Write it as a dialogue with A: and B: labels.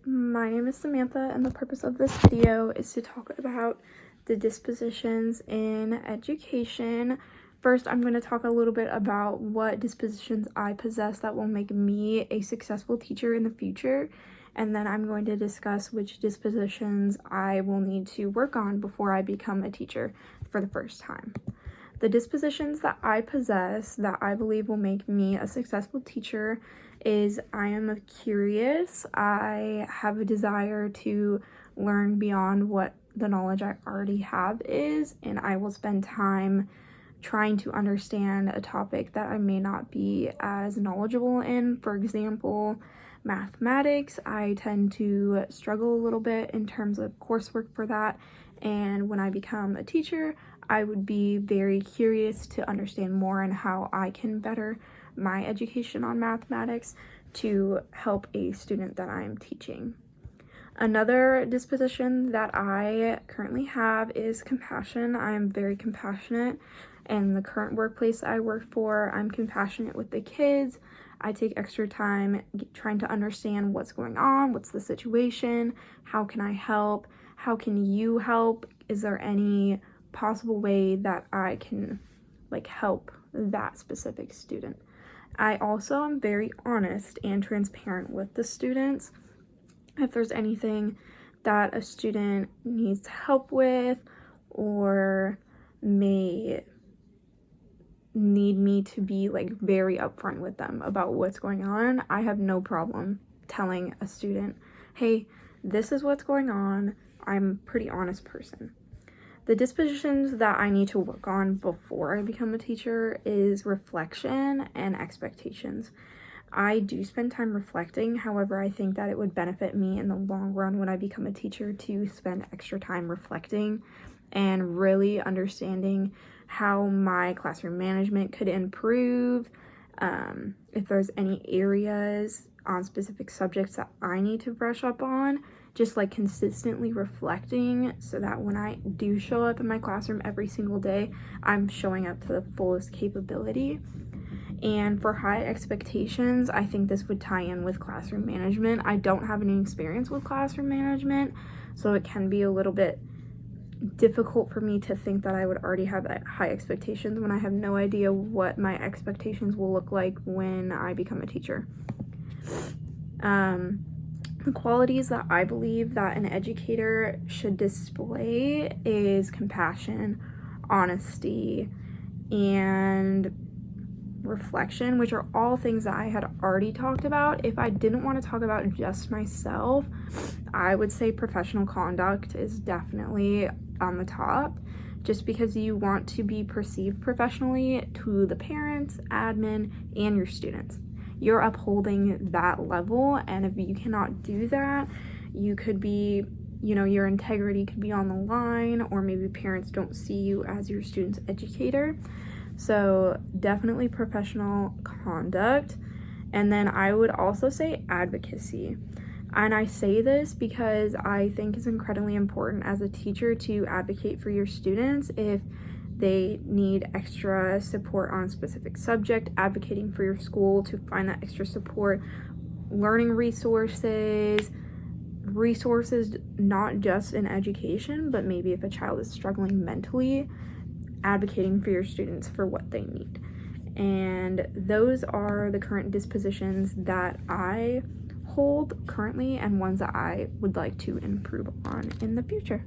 A: My name is Samantha, and the purpose of this video is to talk about the dispositions in education. First, I'm going to talk a little bit about what dispositions I possess that will make me a successful teacher in the future, and then I'm going to discuss which dispositions I will need to work on before I become a teacher for the first time. The dispositions that I possess that I believe will make me a successful teacher is I am curious. I have a desire to learn beyond what the knowledge I already have is, and I will spend time trying to understand a topic that I may not be as knowledgeable in. For example, mathematics. I tend to struggle a little bit in terms of coursework for that, and when I become a teacher, I would be very curious to understand more on how I can better my education on mathematics to help a student that I'm teaching. Another disposition that I currently have is compassion. I am very compassionate. In the current workplace I work for, I'm compassionate with the kids. I take extra time trying to understand what's going on, what's the situation, how can I help, how can you help, is there any possible way that I can help that specific student. I also am very honest and transparent with the students. If there's anything that a student needs help with or may need me to be very upfront with them about what's going on, I have no problem telling a student, hey, this is what's going on. I'm a pretty honest person. The dispositions that I need to work on before I become a teacher is reflection and expectations. I do spend time reflecting, however, I think that it would benefit me in the long run when I become a teacher to spend extra time reflecting and really understanding how my classroom management could improve, if there's any areas on specific subjects that I need to brush up on, just consistently reflecting so that when I do show up in my classroom every single day, I'm showing up to the fullest capability. And for high expectations, I think this would tie in with classroom management. I don't have any experience with classroom management, so it can be a little bit difficult for me to think that I would already have that high expectations when I have no idea what my expectations will look like when I become a teacher. The qualities that I believe that an educator should display is compassion, honesty, and reflection, which are all things that I had already talked about. If I didn't want to talk about just myself, I would say professional conduct is definitely on the top, just because you want to be perceived professionally to the parents, admin, and your students. You're upholding that level, and if you cannot do that, you could be, your integrity could be on the line, or maybe parents don't see you as your student's educator. So definitely professional conduct. And then I would also say advocacy. And I say this because I think it's incredibly important as a teacher to advocate for your students if they need extra support on a specific subject, advocating for your school to find that extra support, learning resources not just in education, but maybe if a child is struggling mentally, advocating for your students for what they need. And those are the current dispositions that I hold currently and ones that I would like to improve on in the future.